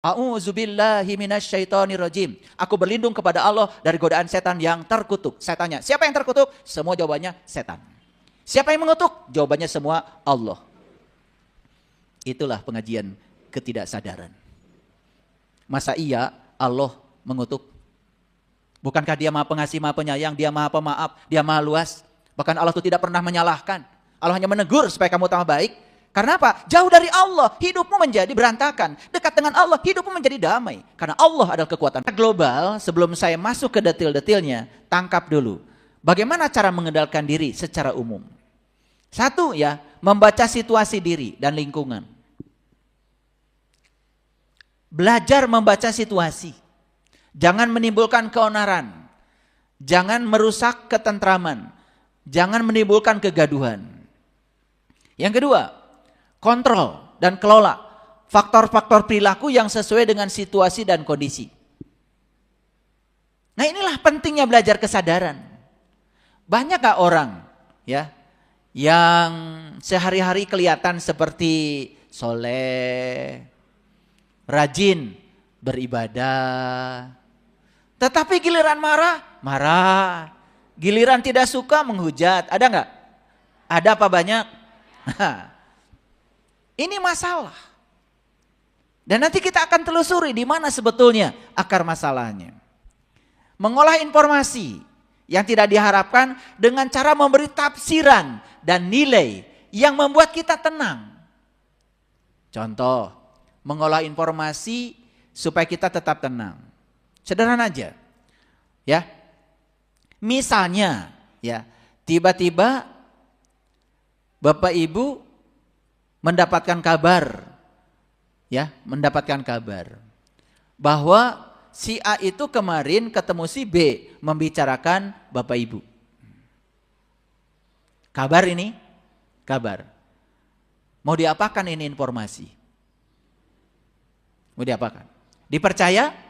A'udzubillahi minasyaitonirrajim. Aku berlindung kepada Allah dari godaan setan yang terkutuk. Saya tanya, siapa yang terkutuk? Semua jawabannya setan. Siapa yang mengutuk? Jawabannya semua Allah. Itulah pengajian ketidaksadaran. Masa iya Allah mengutuk? Bukankah dia maha pengasih, maha penyayang, dia maha pemaaf, dia maha luas. Bahkan Allah itu tidak pernah menyalahkan. Allah hanya menegur supaya kamu tambah baik. Karena apa? Jauh dari Allah, hidupmu menjadi berantakan. Dekat dengan Allah, hidupmu menjadi damai. Karena Allah adalah kekuatan global. Sebelum saya masuk ke detail-detailnya, tangkap dulu. Bagaimana cara mengendalikan diri secara umum? Satu ya, membaca situasi diri dan lingkungan. Belajar membaca situasi. Jangan menimbulkan keonaran. Jangan merusak ketentraman. Jangan menimbulkan kegaduhan. Yang kedua, kontrol dan kelola faktor-faktor perilaku yang sesuai dengan situasi dan kondisi. Nah, inilah pentingnya belajar kesadaran. Banyak gak orang ya yang sehari-hari kelihatan seperti soleh, rajin beribadah, tetapi giliran marah, marah. Giliran tidak suka menghujat. Ada nggak? Ada apa banyak? Ini masalah. Dan nanti kita akan telusuri di mana sebetulnya akar masalahnya. Mengolah informasi yang tidak diharapkan dengan cara memberi tafsiran dan nilai yang membuat kita tenang. Contoh, mengolah informasi supaya kita tetap tenang. Sederhana aja. Ya. Misalnya, ya, tiba-tiba Bapak Ibu mendapatkan kabar, ya, mendapatkan kabar bahwa si A itu kemarin ketemu si B membicarakan Bapak Ibu. Kabar ini, kabar. Mau diapakan ini informasi? Mau diapakan? Dipercaya?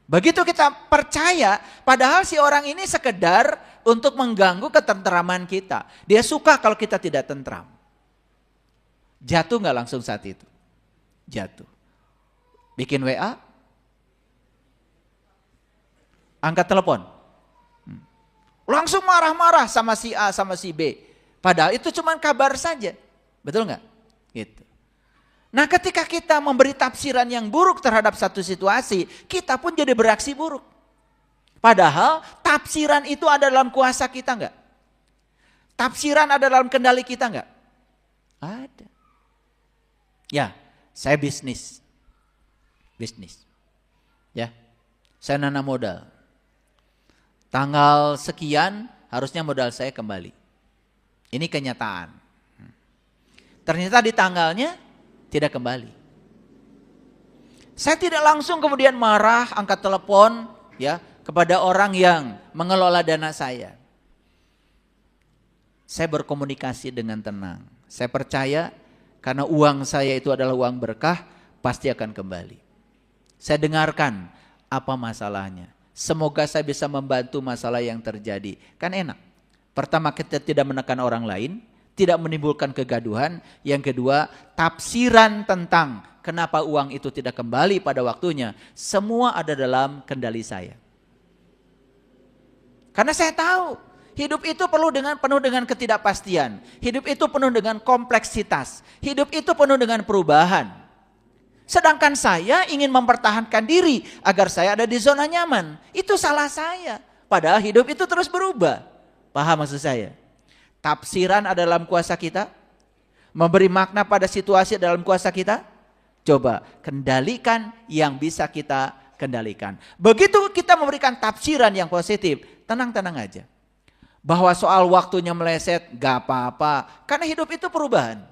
Begitu kita percaya, padahal si orang ini sekedar untuk mengganggu ketentraman kita. Dia suka kalau kita tidak tentram. Jatuh nggak langsung saat itu? Jatuh. Bikin WA, angkat telepon. Langsung marah-marah sama si A, sama si B. Padahal itu cuma kabar saja. Betul nggak? Gitu. Nah, ketika kita memberi tafsiran yang buruk terhadap satu situasi, kita pun jadi bereaksi buruk. Padahal tafsiran itu ada dalam kuasa kita enggak? Tafsiran ada dalam kendali kita enggak? Ada. Ya, saya bisnis. Ya, saya nanam modal. Tanggal sekian harusnya modal saya kembali. Ini kenyataan. Ternyata di tanggalnya tidak kembali. Saya tidak langsung kemudian marah, angkat telepon ya kepada orang yang mengelola dana saya. Saya berkomunikasi dengan tenang. Saya percaya karena uang saya itu adalah uang berkah, pasti akan kembali. Saya dengarkan apa masalahnya. Semoga saya bisa membantu masalah yang terjadi. Kan enak. Pertama, kita tidak menekan orang lain. Tidak menimbulkan kegaduhan. Yang kedua, tafsiran tentang kenapa uang itu tidak kembali pada waktunya. Semua ada dalam kendali saya. Karena saya tahu hidup itu penuh dengan ketidakpastian. Hidup itu penuh dengan kompleksitas. Hidup itu penuh dengan perubahan. Sedangkan saya ingin mempertahankan diri agar saya ada di zona nyaman. Itu salah saya. Padahal hidup itu terus berubah. Paham maksud saya? Tafsiran ada dalam kuasa kita. Memberi makna pada situasi dalam kuasa kita. Coba kendalikan yang bisa kita kendalikan. Begitu kita memberikan tafsiran yang positif, tenang-tenang aja. Bahwa soal waktunya meleset, gak apa-apa. Karena hidup itu perubahan.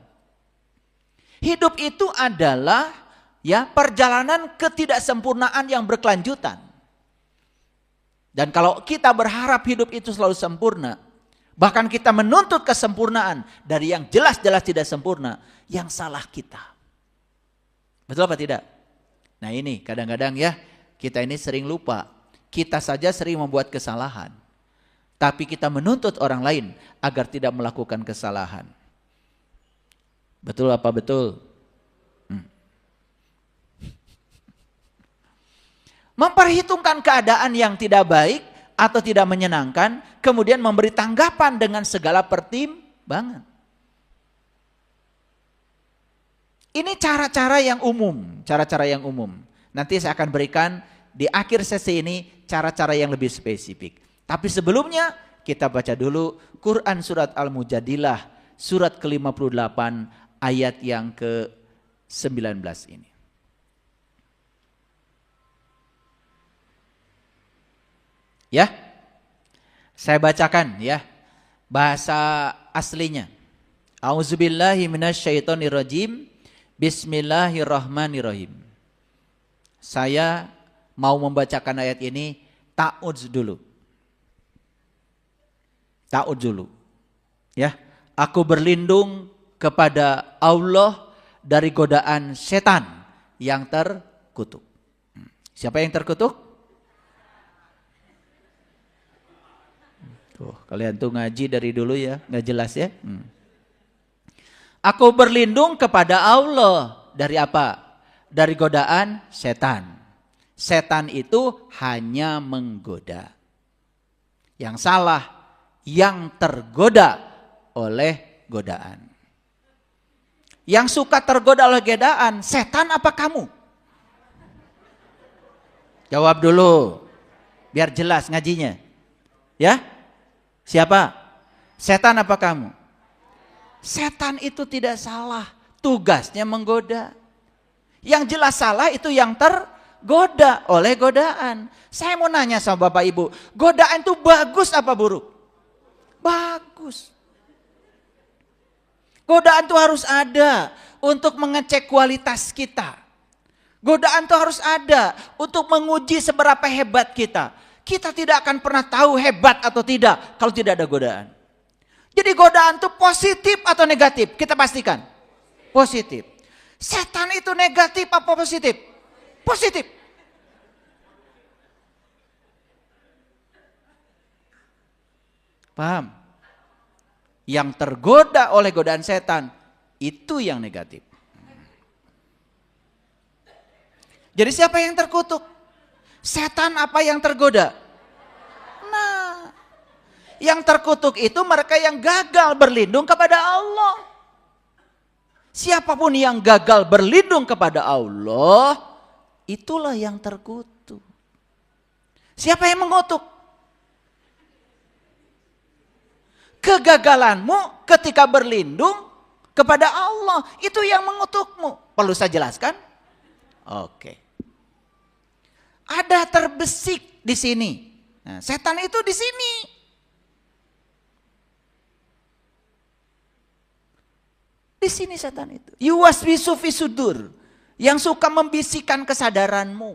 Hidup itu adalah ya perjalanan ketidaksempurnaan yang berkelanjutan. Dan kalau kita berharap hidup itu selalu sempurna, bahkan kita menuntut kesempurnaan dari yang jelas-jelas tidak sempurna, yang salah kita. Betul apa tidak? Nah ini kadang-kadang ya, kita ini sering lupa. Kita saja sering membuat kesalahan. Tapi kita menuntut orang lain agar tidak melakukan kesalahan. Betul apa betul? Memperhitungkan keadaan yang tidak baik atau tidak menyenangkan, kemudian memberi tanggapan dengan segala pertimbangan. Ini cara-cara yang umum, cara-cara yang umum. Nanti saya akan berikan di akhir sesi ini cara-cara yang lebih spesifik. Tapi sebelumnya kita baca dulu Quran surat Al-Mujadilah, surat ke-58 ayat yang ke-19 ini. Ya, saya bacakan ya, bahasa aslinya. A'udzubillahi minasyaitonirrajim. Bismillahirrahmanirrahim. Saya mau membacakan ayat ini ta'udz dulu. Ta'udz dulu. Ya, aku berlindung kepada Allah dari godaan setan yang terkutuk. Siapa yang terkutuk? Tuh, kalian tuh ngaji dari dulu ya, nggak jelas ya. Aku berlindung kepada Allah dari apa? Dari godaan setan. Setan itu hanya menggoda. Yang salah, yang tergoda oleh godaan. Yang suka tergoda oleh godaan, setan apa kamu? Jawab dulu, biar jelas ngajinya. Ya? Siapa? Setan apa kamu? Setan itu tidak salah, tugasnya menggoda. Yang jelas salah itu yang tergoda oleh godaan. Saya mau nanya sama Bapak Ibu, godaan itu bagus apa buruk? Bagus. Godaan itu harus ada untuk mengecek kualitas kita. Godaan itu harus ada untuk menguji seberapa hebat kita. Kita tidak akan pernah tahu hebat atau tidak kalau tidak ada godaan. Jadi godaan itu positif atau negatif? Kita pastikan. Positif. Setan itu negatif apa positif? Positif. Paham? Yang tergoda oleh godaan setan, itu yang negatif. Jadi siapa yang terkutuk? Setan apa yang tergoda? Nah, yang terkutuk itu mereka yang gagal berlindung kepada Allah. Siapapun yang gagal berlindung kepada Allah, itulah yang terkutuk. Siapa yang mengutuk? Kegagalanmu ketika berlindung kepada Allah, itu yang mengutukmu. Perlu saya jelaskan? Oke. Ada terbesik di sini. Nah, setan itu di sini. Di sini setan itu. Yuwaswisu fi sudur. Yang suka membisikkan kesadaranmu.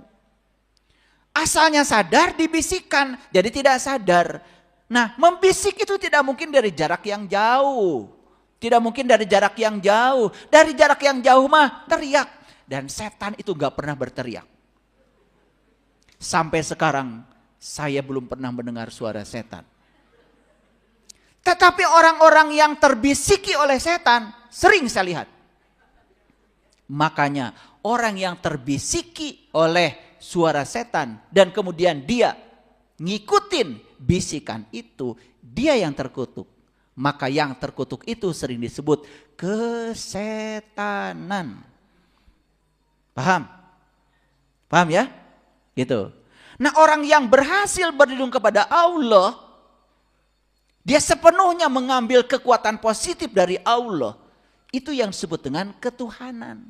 Asalnya sadar dibisikkan, jadi tidak sadar. Nah, membisik itu tidak mungkin dari jarak yang jauh. Tidak mungkin dari jarak yang jauh. Dari jarak yang jauh mah teriak. Dan setan itu gak pernah berteriak. Sampai sekarang saya belum pernah mendengar suara setan. Tetapi orang-orang yang terbisiki oleh setan sering saya lihat. Makanya orang yang terbisiki oleh suara setan dan kemudian dia ngikutin bisikan itu, dia yang terkutuk. Maka yang terkutuk itu sering disebut kesetanan. Paham? Paham ya? Gitu. Nah, orang yang berhasil berlindung kepada Allah, dia sepenuhnya mengambil kekuatan positif dari Allah. Itu yang disebut dengan ketuhanan.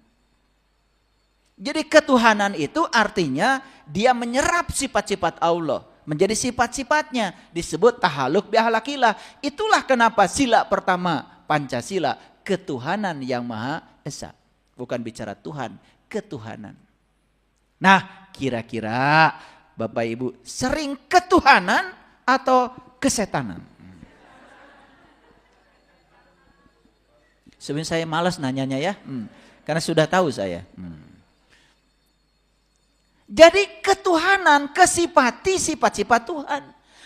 Jadi ketuhanan itu artinya dia menyerap sifat-sifat Allah. Menjadi sifat-sifatnya disebut tahaluk bihalakillah. Itulah kenapa sila pertama Pancasila, ketuhanan yang Maha Esa. Bukan bicara Tuhan, ketuhanan. Nah, kira-kira Bapak Ibu sering ketuhanan atau kesetanan? Sebenarnya saya malas nanyanya ya, karena sudah tahu saya. Jadi ketuhanan kesipati sifat-sifat Tuhan.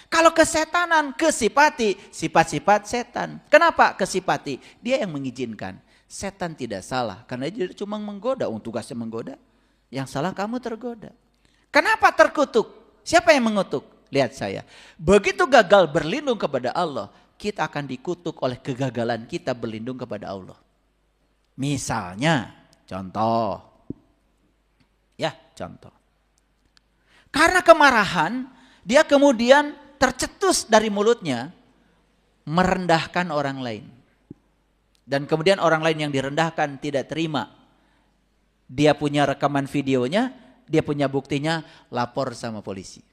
Kalau kesetanan kesipati sifat-sifat setan. Kenapa kesipati? Dia yang mengizinkan. Setan tidak salah karena dia cuma menggoda, tugasnya menggoda. Yang salah kamu tergoda. Kenapa terkutuk? Siapa yang mengutuk? Lihat saya. Begitu gagal berlindung kepada Allah, kita akan dikutuk oleh kegagalan kita berlindung kepada Allah. Misalnya, contoh. Ya, contoh. Karena kemarahan, dia kemudian tercetus dari mulutnya merendahkan orang lain. Dan kemudian orang lain yang direndahkan tidak terima. Dia punya rekaman videonya, dia punya buktinya, lapor sama polisi.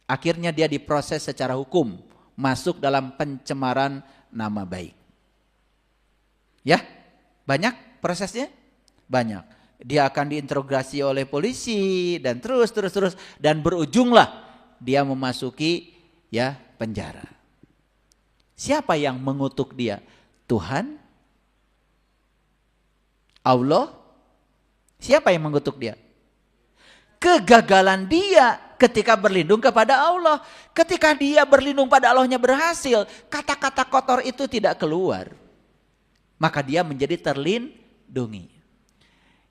Akhirnya dia diproses secara hukum, masuk dalam pencemaran nama baik. Ya, banyak prosesnya? Banyak. Dia akan diinterogasi oleh polisi dan terus dan berujunglah dia memasuki ya penjara. Siapa yang mengutuk dia? Tuhan? Allah? Siapa yang mengutuk dia? Kegagalan dia ketika berlindung kepada Allah. Ketika dia berlindung pada Allahnya berhasil, kata-kata kotor itu tidak keluar. Maka dia menjadi terlindungi.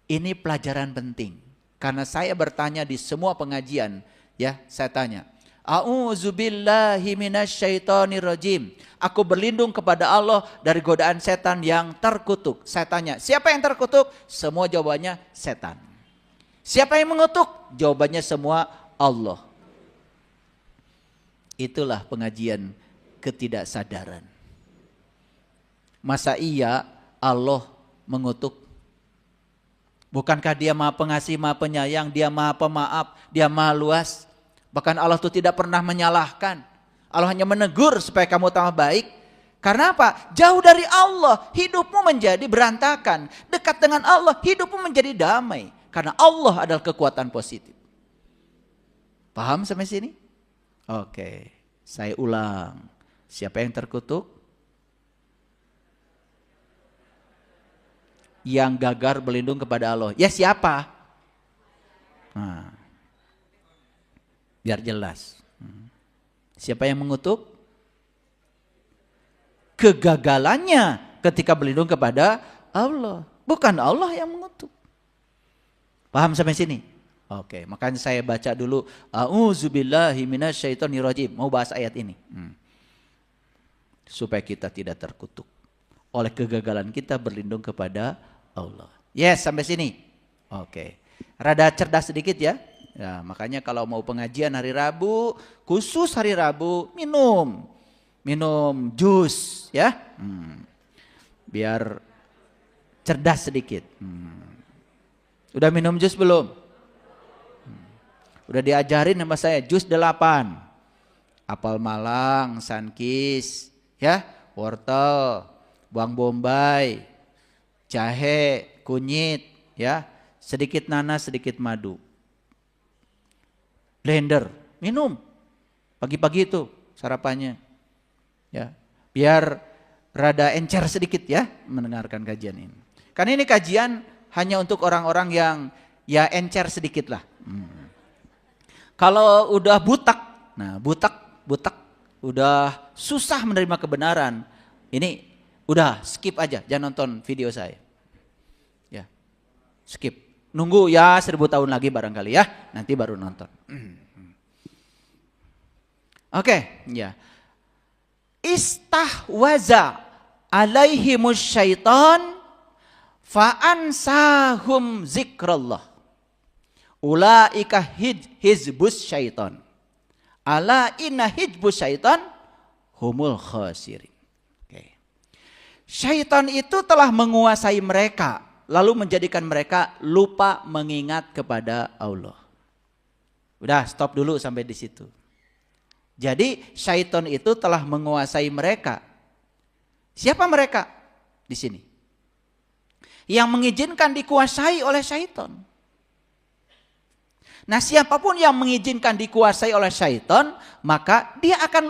Ini pelajaran penting. Karena saya bertanya di semua pengajian, ya, saya tanya, A'udzubillahi minasyaitonirrajim. Aku berlindung kepada Allah dari godaan setan yang terkutuk. Saya tanya, siapa yang terkutuk? Semua jawabannya setan. Siapa yang mengutuk? Jawabannya semua Allah. Itulah pengajian ketidaksadaran. Masa iya Allah mengutuk? Bukankah dia maha pengasih, maha penyayang, dia maha pemaaf, dia maha luas. Bahkan Allah itu tidak pernah menyalahkan. Allah hanya menegur supaya kamu tambah baik. Karena apa? Jauh dari Allah, hidupmu menjadi berantakan. Dekat dengan Allah, hidupmu menjadi damai. Karena Allah adalah kekuatan positif. Paham sampai sini? Oke, saya ulang. Siapa yang terkutuk? Yang gagal berlindung kepada Allah. Ya siapa? Nah, biar jelas. Siapa yang mengutuk? Kegagalannya ketika berlindung kepada Allah. Bukan Allah yang mengutuk. Paham sampai sini? Oke, makanya saya baca dulu. A'udzubillahi minasyaitonirrajim. Mau bahas ayat ini. Supaya kita tidak terkutuk oleh kegagalan kita berlindung kepada Allah. Yes, sampai sini. Oke. Rada cerdas sedikit ya. Ya, makanya kalau mau pengajian hari Rabu, khusus hari Rabu, minum jus ya. Biar cerdas sedikit. Udah minum jus belum? Udah diajarin sama saya jus 8. Apel Malang, Sunkist, ya, wortel, bawang bombay, jahe, kunyit, ya, sedikit nanas, sedikit madu. Blender, minum. Pagi-pagi itu sarapannya. Ya, biar rada encer sedikit ya mendengarkan kajian ini. Karena ini kajian hanya untuk orang-orang yang ya encer sedikit lah. Kalau udah butak, nah butak udah susah menerima kebenaran, ini udah skip aja, jangan nonton video saya. Ya, skip. Nunggu ya 1000 tahun lagi barangkali ya, nanti baru nonton. Oke, ya. Istahwaza alaihimus syaitan fa'ansahum zikrallah. Ulaika hizbus syaitan. Ala inna hizbus syaitan humul khasirin. Oke. Syaitan itu telah menguasai mereka, lalu menjadikan mereka lupa mengingat kepada Allah. Udah, stop dulu sampai di situ. Jadi syaitan itu telah menguasai mereka. Siapa mereka di sini? Yang mengizinkan dikuasai oleh syaitan. Nah, siapapun yang mengizinkan dikuasai oleh syaitan, maka dia akan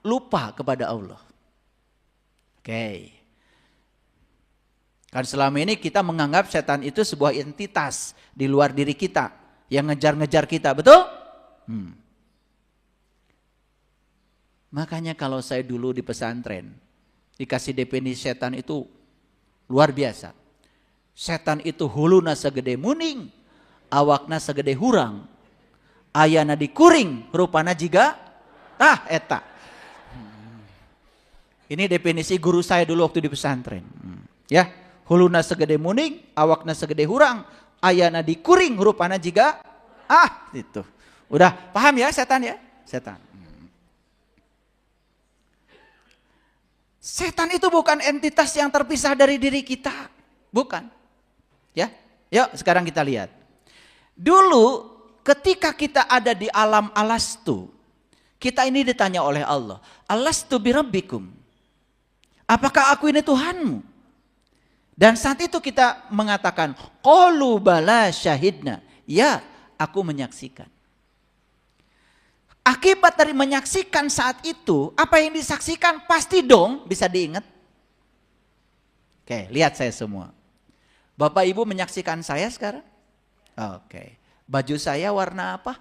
lupa kepada Allah. Oke. Kan selama ini kita menganggap setan itu sebuah entitas di luar diri kita yang ngejar-ngejar kita, betul? Makanya kalau saya dulu di pesantren dikasih definisi setan itu luar biasa. Setan itu huluna segede muning, awakna segede hurang. ayana dikuring rupana jiga eta. Ini definisi guru saya dulu waktu di pesantren. Ya, huluna segede muning, awakna segede hurang, ayana dikuring rupana jiga itu. Udah paham ya setan ya? Setan. Setan itu bukan entitas yang terpisah dari diri kita. Bukan. Ya. Yuk sekarang kita lihat. Dulu ketika kita ada di alam alastu, kita ini ditanya oleh Allah, alastu birabbikum? Apakah aku ini Tuhanmu? Dan saat itu kita mengatakan, qalu bala syahidna. Ya, aku menyaksikan. Akibat dari menyaksikan saat itu, apa yang disaksikan pasti dong bisa diingat. Oke, lihat saya semua. Bapak Ibu menyaksikan saya sekarang? Oke. Baju saya warna apa?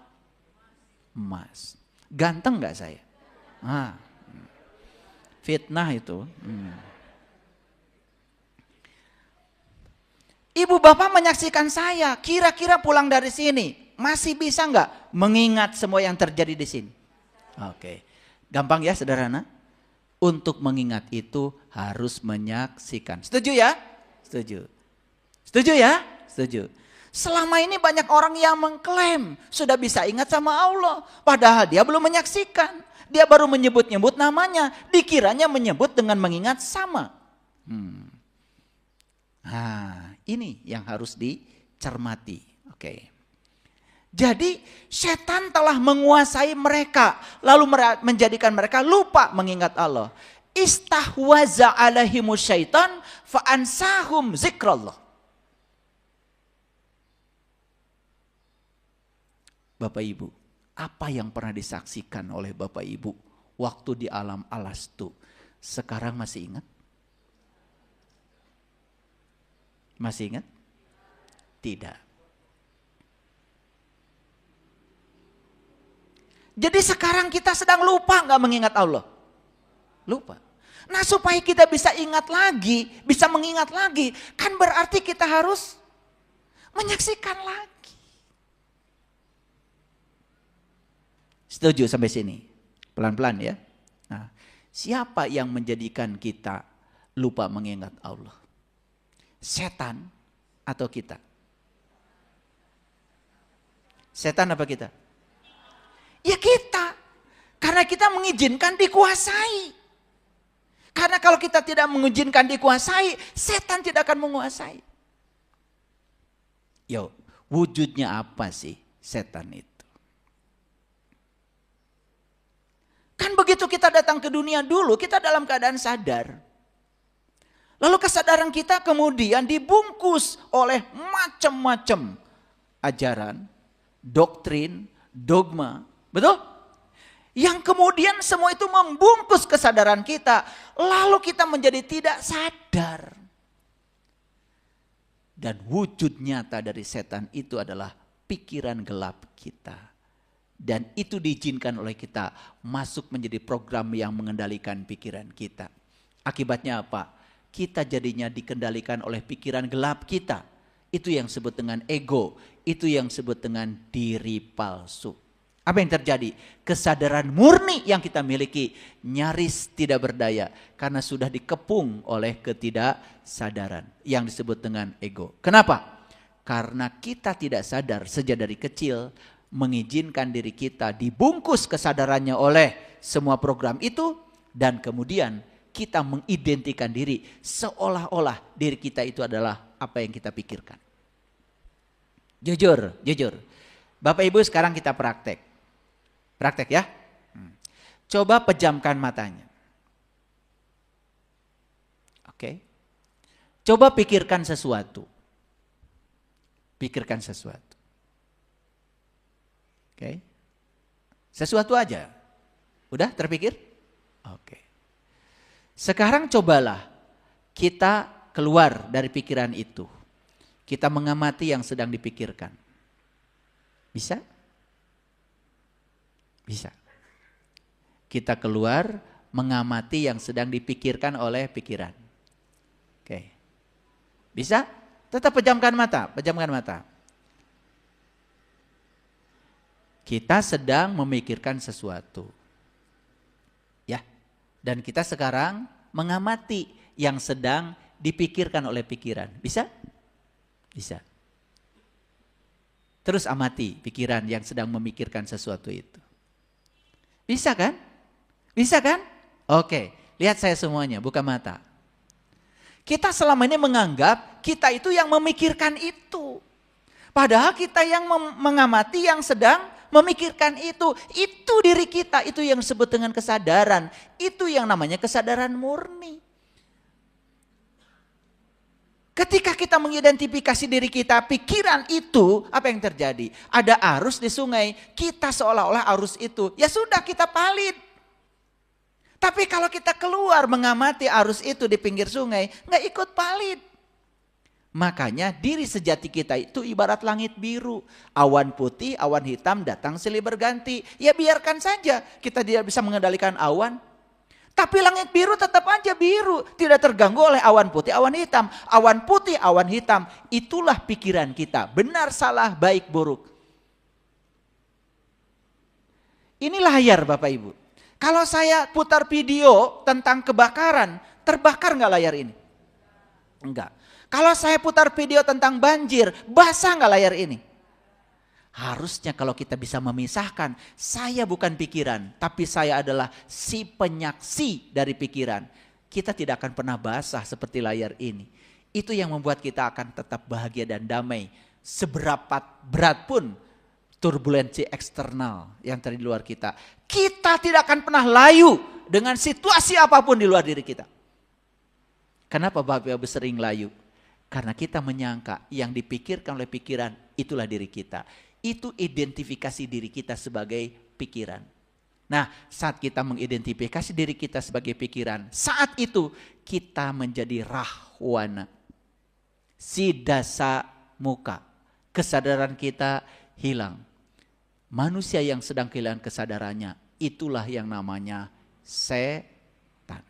Emas. Ganteng gak saya? Fitnah itu. Ibu bapak menyaksikan saya, kira-kira pulang dari sini masih bisa nggak mengingat semua yang terjadi di sini? Oke, gampang ya sederhana. Untuk mengingat itu harus menyaksikan. Setuju ya? Setuju. Setuju ya? Setuju. Selama ini banyak orang yang mengklaim sudah bisa ingat sama Allah, padahal dia belum menyaksikan. Dia baru menyebut-nyebut namanya, dikiranya menyebut dengan mengingat sama. Ini yang harus dicermati. Oke. Jadi setan telah menguasai mereka, lalu menjadikan mereka lupa mengingat Allah. Istahwaza alaihimus syaitan fa'ansahum zikrallah. Bapak Ibu, apa yang pernah disaksikan oleh Bapak Ibu waktu di alam alastu, sekarang masih ingat? Masih ingat? Tidak. Jadi sekarang kita sedang lupa nggak mengingat Allah? Lupa. Nah supaya kita bisa ingat lagi, bisa mengingat lagi, kan berarti kita harus menyaksikan lagi. Setuju sampai sini? Pelan-pelan ya. Nah, siapa yang menjadikan kita lupa mengingat Allah? Setan atau kita? Setan apa kita? Ya kita. Karena kita mengizinkan dikuasai. Karena kalau kita tidak mengizinkan dikuasai, setan tidak akan menguasai. Yo, wujudnya apa sih setan itu? Kan begitu kita datang ke dunia dulu, kita dalam keadaan sadar. Lalu kesadaran kita kemudian dibungkus oleh macam-macam ajaran, doktrin, dogma. Betul? Yang kemudian semua itu membungkus kesadaran kita. Lalu kita menjadi tidak sadar. Dan wujud nyata dari setan itu adalah pikiran gelap kita. Dan itu diizinkan oleh kita masuk menjadi program yang mengendalikan pikiran kita. Akibatnya apa? Kita jadinya dikendalikan oleh pikiran gelap kita. Itu yang disebut dengan ego. Itu yang disebut dengan diri palsu. Apa yang terjadi? Kesadaran murni yang kita miliki nyaris tidak berdaya. Karena sudah dikepung oleh ketidaksadaran. Yang disebut dengan ego. Kenapa? Karena kita tidak sadar sejak dari kecil mengizinkan diri kita dibungkus kesadarannya oleh semua program itu, dan kemudian kita mengidentikan diri seolah-olah diri kita itu adalah apa yang kita pikirkan. Jujur. Bapak Ibu sekarang kita praktek. Praktek ya. Coba pejamkan matanya. Oke. Coba pikirkan sesuatu. Pikirkan sesuatu. Oke. Sesuatu aja. Udah terpikir? Oke. Sekarang cobalah kita keluar dari pikiran itu. Kita mengamati yang sedang dipikirkan. Bisa? Bisa. Kita keluar mengamati yang sedang dipikirkan oleh pikiran. Oke. Bisa? Tetap pejamkan mata, pejamkan mata. Kita sedang memikirkan sesuatu. Ya. Dan kita sekarang mengamati yang sedang dipikirkan oleh pikiran. Bisa? Bisa. Terus amati pikiran yang sedang memikirkan sesuatu itu. Bisa kan? Bisa kan? Oke, lihat saya semuanya, buka mata. Kita selama ini menganggap kita itu yang memikirkan itu. Padahal kita yang mengamati yang sedang memikirkan itu. Itu diri kita, itu yang disebut dengan kesadaran. Itu yang namanya kesadaran murni. Ketika kita mengidentifikasi diri kita, pikiran itu, apa yang terjadi? Ada arus di sungai, kita seolah-olah arus itu. Ya sudah, kita palit. Tapi kalau kita keluar mengamati arus itu di pinggir sungai, nggak ikut palit. Makanya diri sejati kita itu ibarat langit biru. Awan putih, awan hitam datang silih berganti. Ya biarkan saja, kita tidak bisa mengendalikan awan. Tapi langit biru tetap aja biru. Tidak terganggu oleh awan putih, awan hitam. Awan putih, awan hitam. Itulah pikiran kita. Benar, salah, baik, buruk. Ini layar Bapak Ibu. Kalau saya putar video tentang kebakaran, terbakar nggak layar ini? Enggak. Kalau saya putar video tentang banjir, basah nggak layar ini? Harusnya kalau kita bisa memisahkan, saya bukan pikiran, tapi saya adalah si penyaksi dari pikiran. Kita tidak akan pernah basah seperti layar ini. Itu yang membuat kita akan tetap bahagia dan damai. Seberapa berat pun turbulensi eksternal yang terjadi di luar kita. Kita tidak akan pernah layu dengan situasi apapun di luar diri kita. Kenapa Bapak Ibu sering layu? Karena kita menyangka yang dipikirkan oleh pikiran itulah diri kita. Itu identifikasi diri kita sebagai pikiran. Nah, saat kita mengidentifikasi diri kita sebagai pikiran, saat itu kita menjadi rahwana. Siddhasa muka. Kesadaran kita hilang. Manusia yang sedang kehilangan kesadarannya, itulah yang namanya setan.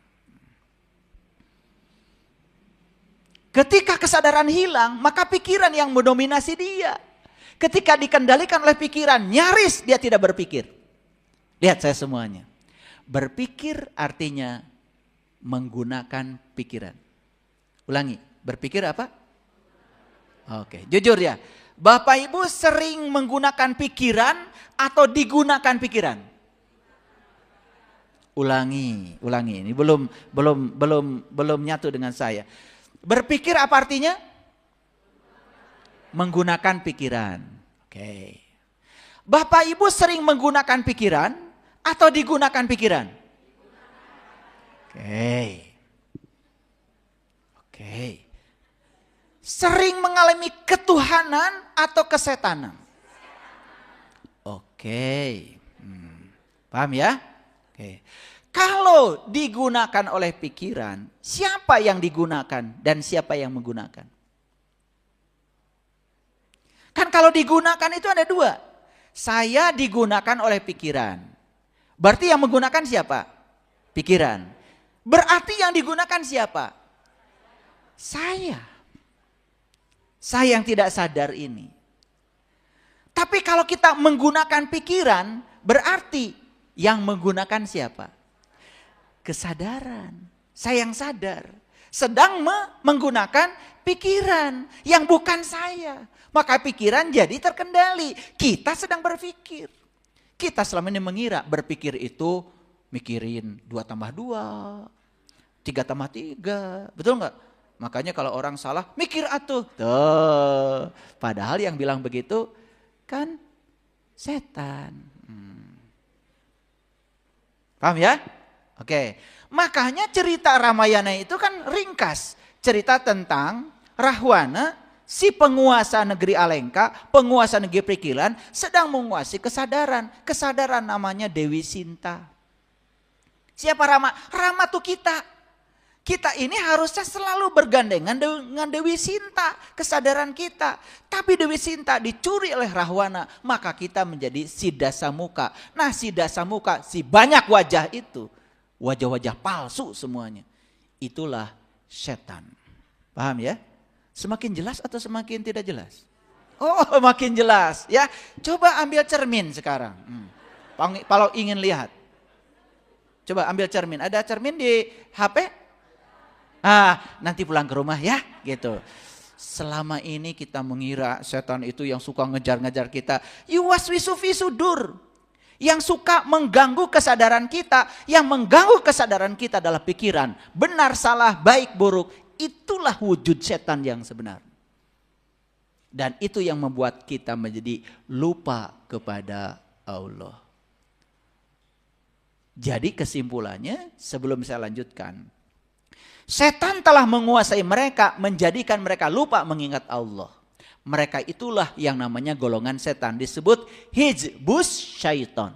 Ketika kesadaran hilang, maka pikiran yang mendominasi dia. Ketika dikendalikan oleh pikiran, nyaris dia tidak berpikir. Lihat saya semuanya. Berpikir artinya menggunakan pikiran. Ulangi, berpikir apa? Oke, jujur ya. Bapak Ibu sering menggunakan pikiran atau digunakan pikiran? Ulangi. Ini belum nyatu dengan saya. Berpikir apa artinya? Menggunakan pikiran. Oke. Bapak Ibu sering menggunakan pikiran atau digunakan pikiran? Oke. Sering mengalami ketuhanan atau kesetanan? Oke. Paham ya? Oke. Kalau digunakan oleh pikiran, siapa yang digunakan dan siapa yang menggunakan? Kan kalau digunakan itu ada dua. Saya digunakan oleh pikiran. Berarti yang menggunakan siapa? Pikiran. Berarti yang digunakan siapa? Saya. Saya yang tidak sadar ini. Tapi kalau kita menggunakan pikiran, berarti yang menggunakan siapa? Kesadaran. Saya yang sadar. Sedang menggunakan pikiran yang bukan saya. Maka pikiran jadi terkendali. Kita sedang berpikir. Kita selama ini mengira berpikir itu mikirin 2 tambah 2, 3 tambah 3. Betul nggak? Makanya kalau orang salah, mikir atuh. Tuh. Padahal yang bilang begitu kan setan. Paham ya? Oke. Makanya cerita Ramayana itu kan ringkas. Cerita tentang Rahwana, si penguasa negeri Alengka, penguasa negeri Prikilan, sedang menguasai kesadaran. Kesadaran namanya Dewi Sinta. Siapa Rama? Rama tuh kita. Kita ini harusnya selalu bergandengan dengan Dewi Sinta, kesadaran kita. Tapi Dewi Sinta dicuri oleh Rahwana, maka kita menjadi Siddhasa muka. Nah, Siddhasa muka, si banyak wajah itu, wajah-wajah palsu semuanya. Itulah setan. Paham ya? Semakin jelas atau semakin tidak jelas? Oh, makin jelas ya. Coba ambil cermin sekarang. Kalau ingin lihat. Coba ambil cermin. Ada cermin di HP? Nanti pulang ke rumah ya, gitu. Selama ini kita mengira setan itu yang suka ngejar-ngejar kita. Yuwaswisu fi sudur. Yang suka mengganggu kesadaran kita. Yang mengganggu kesadaran kita adalah pikiran. Benar, salah, baik, buruk. Itulah wujud setan yang sebenarnya. Dan itu yang membuat kita menjadi lupa kepada Allah. Jadi kesimpulannya sebelum saya lanjutkan. Setan telah menguasai mereka, menjadikan mereka lupa mengingat Allah. Mereka itulah yang namanya golongan setan, disebut hizbus syaiton.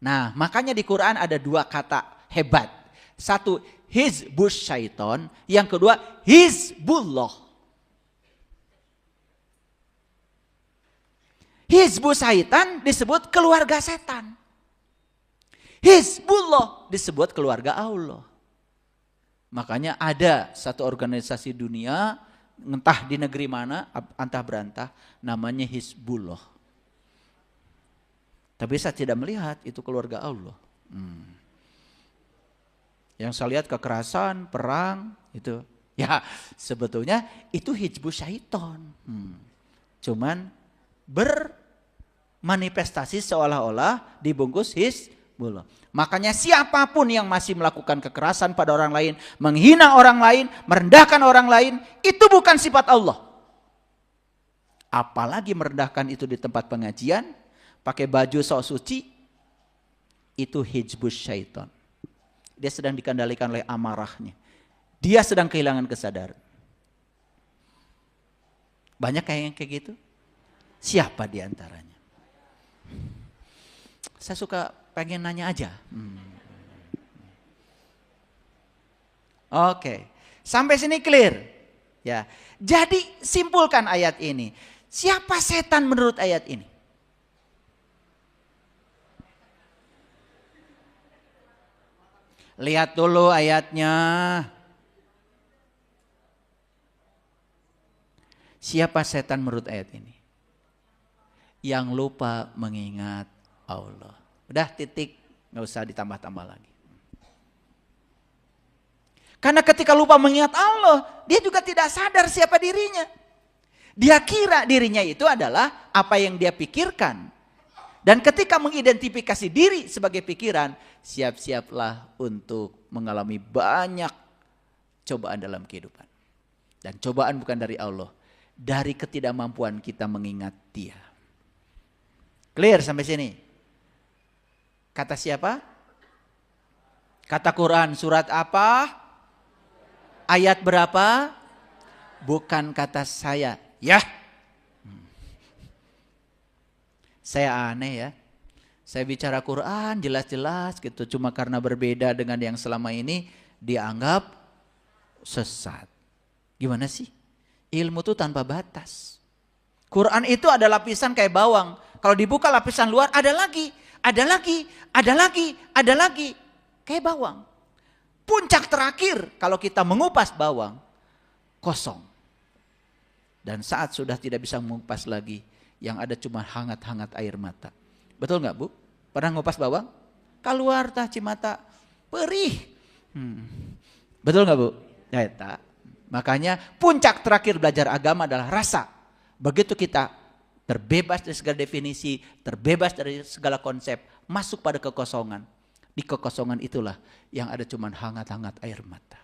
Nah, makanya di Quran ada dua kata hebat. Satu, hizbus syaiton. Yang kedua, hizbullah. Hizbus syaitan disebut keluarga setan. Hizbullah disebut keluarga Allah. Makanya ada satu organisasi dunia, entah di negeri mana, antah berantah, namanya Hizbullah. Tapi saya tidak melihat itu keluarga Allah. Yang saya lihat kekerasan, perang, itu. Ya sebetulnya itu hizbus syaiton. Cuman bermanifestasi seolah-olah dibungkus hizbullah. Makanya siapapun yang masih melakukan kekerasan pada orang lain, menghina orang lain, merendahkan orang lain, itu bukan sifat Allah. Apalagi merendahkan itu di tempat pengajian, pakai baju sok suci, itu hizbus syaiton. Dia sedang dikendalikan oleh amarahnya. Dia sedang kehilangan kesadaran. Banyak yang kayak gitu? Siapa di antaranya? Saya suka pengen nanya aja. Oke. Sampai sini clear. Ya. Jadi simpulkan ayat ini. Siapa setan menurut ayat ini? Lihat dulu ayatnya. Siapa setan menurut ayat ini? Yang lupa mengingat Allah. Udah titik, nggak usah ditambah-tambah lagi. Karena ketika lupa mengingat Allah, dia juga tidak sadar siapa dirinya. Dia kira dirinya itu adalah apa yang dia pikirkan. Dan ketika mengidentifikasi diri sebagai pikiran, siap-siaplah untuk mengalami banyak cobaan dalam kehidupan. Dan cobaan bukan dari Allah, dari ketidakmampuan kita mengingat Dia. Clear sampai sini? Kata siapa? Kata Quran, surat apa? Ayat berapa? Bukan kata saya. Ya. Saya aneh ya. Saya bicara Quran jelas-jelas gitu. Cuma karena berbeda dengan yang selama ini dianggap sesat. Gimana sih? Ilmu itu tanpa batas. Quran itu ada lapisan kayak bawang. Kalau dibuka lapisan luar ada lagi. Ada lagi, ada lagi, ada lagi. Kayak bawang. Puncak terakhir kalau kita mengupas bawang, kosong. Dan saat sudah tidak bisa mengupas lagi, yang ada cuma hangat-hangat air mata. Betul nggak Bu? Pernah ngupas bawang? Keluar tah cimata, perih. Betul nggak Bu? Ya, tak. Makanya puncak terakhir belajar agama adalah rasa. Begitu kita terbebas dari segala definisi, terbebas dari segala konsep, masuk pada kekosongan. Di kekosongan itulah yang ada cuma hangat-hangat air mata.